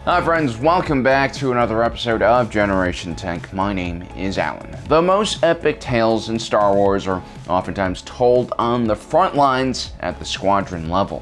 Hi friends, welcome back to another episode of Generation Tech. My name is Alan. The most epic tales in Star Wars are oftentimes told on the front lines at the squadron level.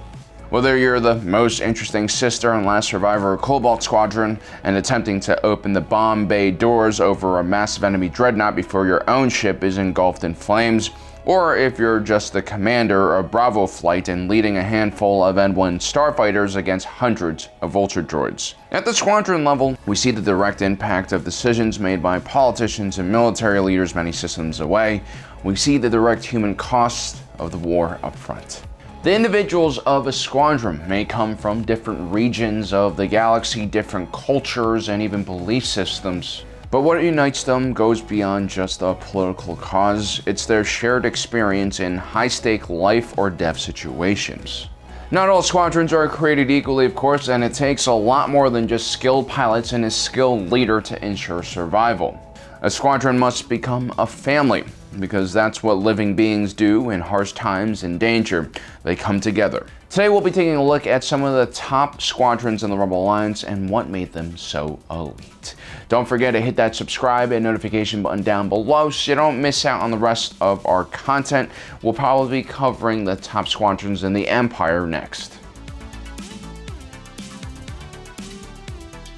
Whether you're the most interesting sister and last survivor of Cobalt Squadron and attempting to open the bomb bay doors over a massive enemy dreadnought before your own ship is engulfed in flames, or if you're just the commander of Bravo Flight and leading a handful of N1 starfighters against hundreds of Vulture droids. At the squadron level, we see the direct impact of decisions made by politicians and military leaders many systems away. We see the direct human cost of the war up front. The individuals of a squadron may come from different regions of the galaxy, different cultures, and even belief systems. But what unites them goes beyond just a political cause. It's their shared experience in high-stake life or death situations. Not all squadrons are created equally, of course, and it takes a lot more than just skilled pilots and a skilled leader to ensure survival. A squadron must become a family, because that's what living beings do in harsh times and danger. They come together. Today we'll be taking a look at some of the top squadrons in the Rebel Alliance and what made them so elite. Don't forget to hit that subscribe and notification button down below so you don't miss out on the rest of our content. We'll probably be covering the top squadrons in the Empire next.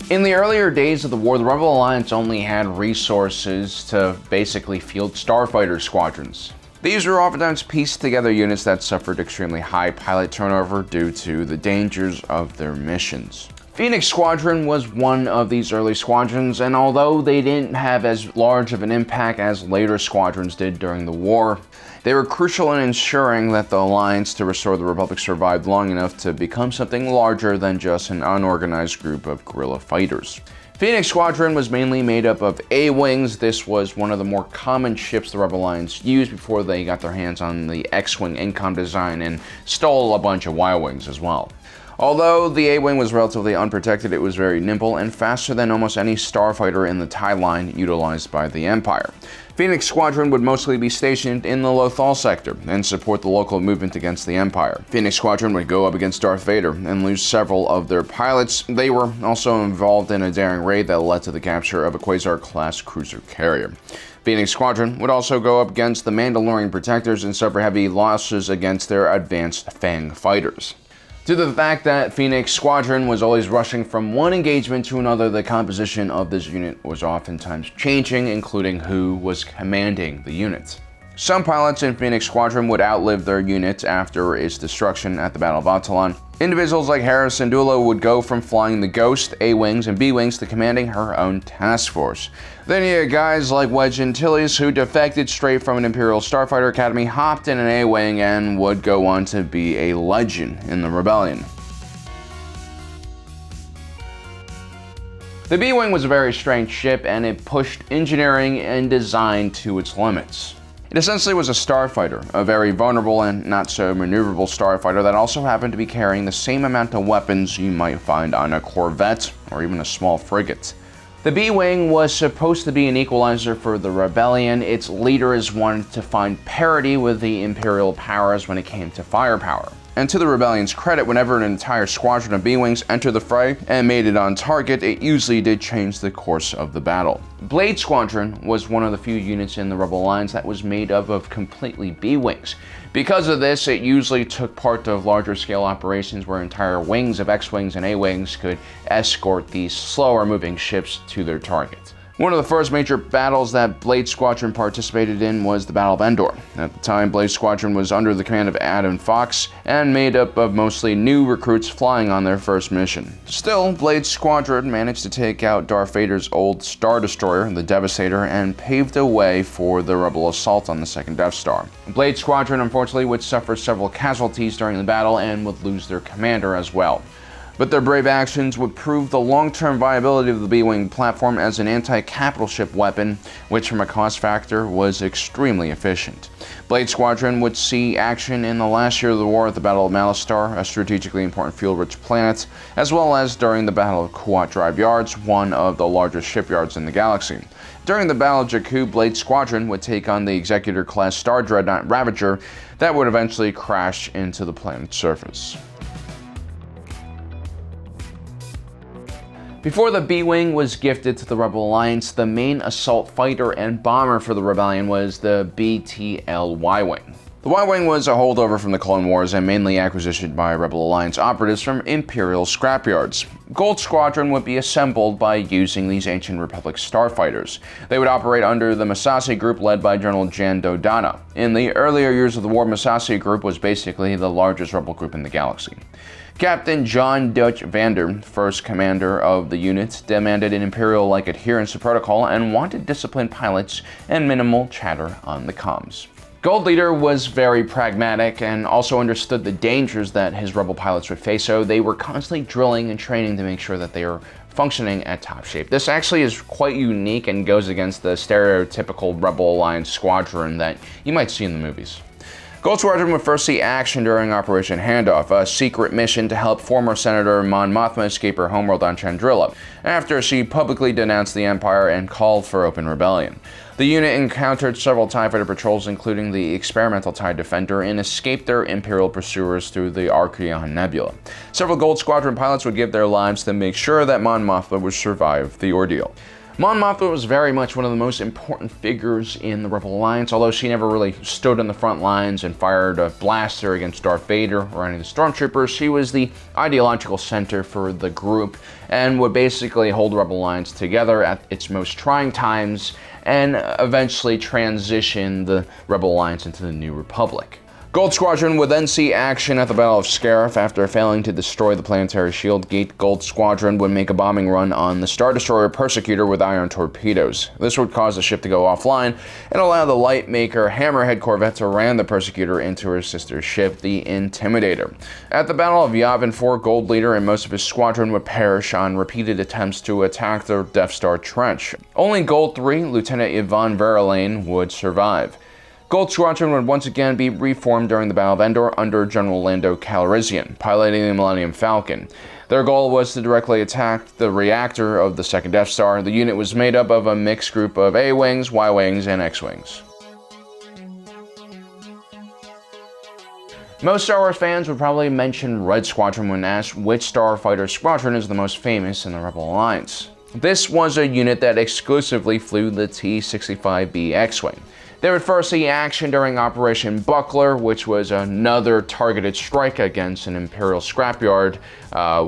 In the earlier days of the war, the Rebel Alliance only had resources to basically field Starfighter Squadrons. These were oftentimes pieced together units that suffered extremely high pilot turnover due to the dangers of their missions. Phoenix Squadron was one of these early squadrons, and although they didn't have as large of an impact as later squadrons did during the war, they were crucial in ensuring that the Alliance to restore the Republic survived long enough to become something larger than just an unorganized group of guerrilla fighters. Phoenix Squadron was mainly made up of A-Wings. This was one of the more common ships the Rebel Alliance used before they got their hands on the X-Wing Incom design and stole a bunch of Y-Wings as well. Although the A-Wing was relatively unprotected, it was very nimble and faster than almost any starfighter in the TIE line utilized by the Empire. Phoenix Squadron would mostly be stationed in the Lothal sector and support the local movement against the Empire. Phoenix Squadron would go up against Darth Vader and lose several of their pilots. They were also involved in a daring raid that led to the capture of a Quasar-class cruiser carrier. Phoenix Squadron would also go up against the Mandalorian protectors and suffer heavy losses against their advanced Fang fighters. Due to the fact that Phoenix Squadron was always rushing from one engagement to another, the composition of this unit was oftentimes changing, including who was commanding the unit. Some pilots in Phoenix Squadron would outlive their unit after its destruction at the Battle of Atollon. Individuals like Hera Syndulla would go from flying the Ghost, A-Wings, and B-Wings to commanding her own task force. Then you had guys like Wedge Antilles who defected straight from an Imperial Starfighter Academy, hopped in an A-Wing, and would go on to be a legend in the Rebellion. The B-Wing was a very strange ship, and it pushed engineering and design to its limits. It essentially was a starfighter, a very vulnerable and not so maneuverable starfighter that also happened to be carrying the same amount of weapons you might find on a Corvette or even a small frigate. The B-Wing was supposed to be an equalizer for the Rebellion. Its leaders wanted to find parity with the Imperial powers when it came to firepower. And to the Rebellion's credit, whenever an entire squadron of B-Wings entered the fray and made it on target, it usually did change the course of the battle. Blade Squadron was one of the few units in the Rebel Alliance that was made up of completely B-Wings. Because of this, it usually took part of larger scale operations where entire wings of X-Wings and A-Wings could escort these slower moving ships to their target. One of the first major battles that Blade Squadron participated in was the Battle of Endor. At the time, Blade Squadron was under the command of Adam Fox and made up of mostly new recruits flying on their first mission. Still, Blade Squadron managed to take out Darth Vader's old Star Destroyer, the Devastator, and paved the way for the Rebel assault on the second Death Star. Blade Squadron unfortunately would suffer several casualties during the battle and would lose their commander as well. But their brave actions would prove the long-term viability of the B-Wing platform as an anti-capital ship weapon, which from a cost factor was extremely efficient. Blade Squadron would see action in the last year of the war at the Battle of Malastare, a strategically important fuel-rich planet, as well as during the Battle of Kuat Drive Yards, one of the largest shipyards in the galaxy. During the Battle of Jakku, Blade Squadron would take on the Executor-class Star Dreadnought Ravager that would eventually crash into the planet's surface. Before the B-Wing was gifted to the Rebel Alliance, the main assault fighter and bomber for the Rebellion was the BTL Y-Wing. The Y-Wing was a holdover from the Clone Wars and mainly acquisitioned by Rebel Alliance operatives from Imperial scrapyards. Gold Squadron would be assembled by using these ancient Republic starfighters. They would operate under the Massassi Group led by General Jan Dodonna. In the earlier years of the war, Massassi Group was basically the largest rebel group in the galaxy. Captain John Dutch Vander, first commander of the unit, demanded an Imperial-like adherence to protocol and wanted disciplined pilots and minimal chatter on the comms. Gold Leader was very pragmatic and also understood the dangers that his rebel pilots would face, so they were constantly drilling and training to make sure that they are functioning at top shape. This actually is quite unique and goes against the stereotypical Rebel Alliance squadron that you might see in the movies. Gold Squadron would first see action during Operation Handoff, a secret mission to help former Senator Mon Mothma escape her homeworld on Chandrila, after she publicly denounced the Empire and called for open rebellion. The unit encountered several TIE Fighter patrols, including the experimental TIE Defender, and escaped their Imperial pursuers through the Archeon Nebula. Several Gold Squadron pilots would give their lives to make sure that Mon Mothma would survive the ordeal. Mon Mothma was very much one of the most important figures in the Rebel Alliance, although she never really stood in the front lines and fired a blaster against Darth Vader or any of the stormtroopers. She was the ideological center for the group and would basically hold the Rebel Alliance together at its most trying times and eventually transition the Rebel Alliance into the New Republic. Gold Squadron would then see action at the Battle of Scarif. After failing to destroy the planetary shield gate, Gold Squadron would make a bombing run on the Star Destroyer Persecutor with ion torpedoes. This would cause the ship to go offline and allow the Lightmaker Hammerhead Corvette to ram the Persecutor into her sister ship, the Intimidator. At the Battle of Yavin 4, Gold Leader and most of his squadron would perish on repeated attempts to attack the Death Star Trench. Only Gold 3, Lieutenant Yvonne Verlaine, would survive. Gold Squadron would once again be reformed during the Battle of Endor under General Lando Calrissian, piloting the Millennium Falcon. Their goal was to directly attack the reactor of the second Death Star. The unit was made up of a mixed group of A-Wings, Y-Wings, and X-Wings. Most Star Wars fans would probably mention Red Squadron when asked which Starfighter Squadron is the most famous in the Rebel Alliance. This was a unit that exclusively flew the T-65B X-Wing. They would first see action during Operation Buckler, which was another targeted strike against an Imperial scrapyard,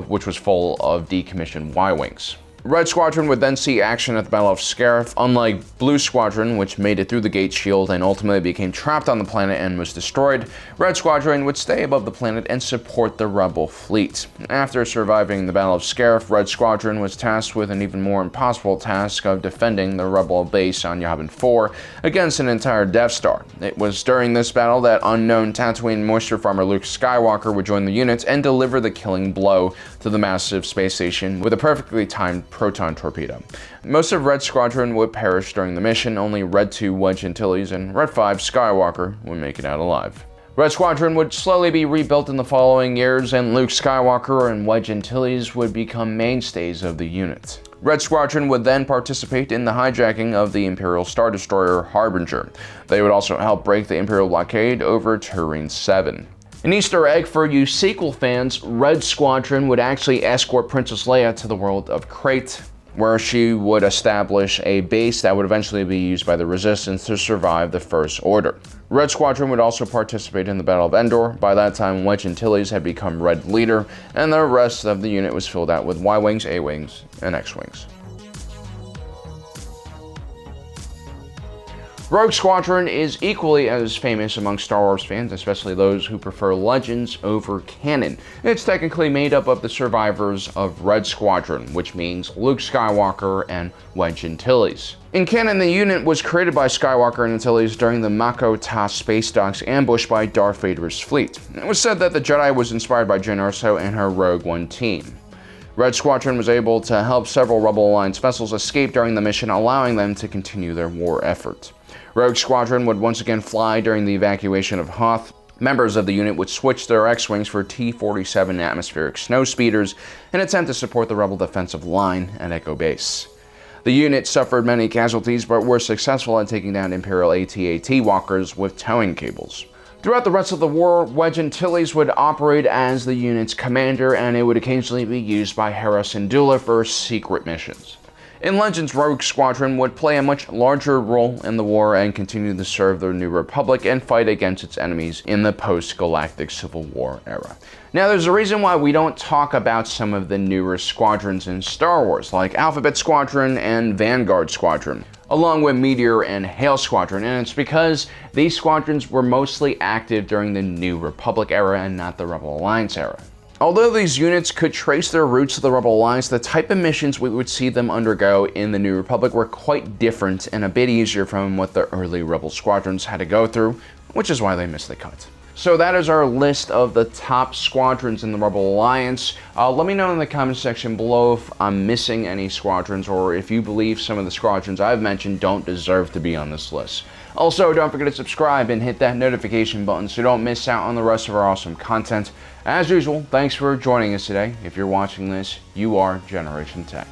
which was full of decommissioned Y-Wings. Red Squadron would then see action at the Battle of Scarif. Unlike Blue Squadron, which made it through the gate shield and ultimately became trapped on the planet and was destroyed, Red Squadron would stay above the planet and support the Rebel fleet. After surviving the Battle of Scarif, Red Squadron was tasked with an even more impossible task of defending the Rebel base on Yavin 4 against an entire Death Star. It was during this battle that unknown Tatooine moisture farmer Luke Skywalker would join the unit and deliver the killing blow to the massive space station with a perfectly timed proton torpedo. Most of Red Squadron would perish during the mission. Only Red 2 Wedge Antilles and Red 5 Skywalker would make it out alive. Red Squadron would slowly be rebuilt in the following years, and Luke Skywalker and Wedge Antilles would become mainstays of the unit. Red Squadron would then participate in the hijacking of the Imperial Star Destroyer Harbinger. They would also help break the Imperial blockade over Turin 7. An Easter egg for you sequel fans, Red Squadron would actually escort Princess Leia to the world of Crate, where she would establish a base that would eventually be used by the Resistance to survive the First Order. Red Squadron would also participate in the Battle of Endor. By that time, Wedge Antilles had become Red Leader, and the rest of the unit was filled out with Y-Wings, A-Wings, and X-Wings. Rogue Squadron is equally as famous among Star Wars fans, especially those who prefer Legends over canon. It's technically made up of the survivors of Red Squadron, which means Luke Skywalker and Wedge Antilles. In canon, the unit was created by Skywalker and Antilles during the Mako Ta space docks ambushed by Darth Vader's fleet. It was said that the Jedi was inspired by Jyn Erso and her Rogue One team. Red Squadron was able to help several Rebel Alliance vessels escape during the mission, allowing them to continue their war effort. Rogue Squadron would once again fly during the evacuation of Hoth. Members of the unit would switch their X-Wings for T-47 atmospheric snowspeeders in an attempt to support the Rebel defensive line at Echo Base. The unit suffered many casualties, but were successful at taking down Imperial AT-AT walkers with towing cables. Throughout the rest of the war, Wedge Antilles would operate as the unit's commander, and it would occasionally be used by Hera Syndulla for secret missions. In Legends, Rogue Squadron would play a much larger role in the war and continue to serve the New Republic and fight against its enemies in the post-Galactic Civil War era. Now, there's a reason why we don't talk about some of the newer squadrons in Star Wars, like Alphabet Squadron and Vanguard Squadron, along with Meteor and Hail Squadron, and it's because these squadrons were mostly active during the New Republic era and not the Rebel Alliance era. Although these units could trace their roots to the Rebel Alliance, the type of missions we would see them undergo in the New Republic were quite different and a bit easier from what the early Rebel squadrons had to go through, which is why they missed the cut. So that is our list of the top squadrons in the Rebel Alliance. Let me know in the comment section below if I'm missing any squadrons or if you believe some of the squadrons I've mentioned don't deserve to be on this list. Also, don't forget to subscribe and hit that notification button so you don't miss out on the rest of our awesome content. As usual, thanks for joining us today. If you're watching this, you are Generation Tech.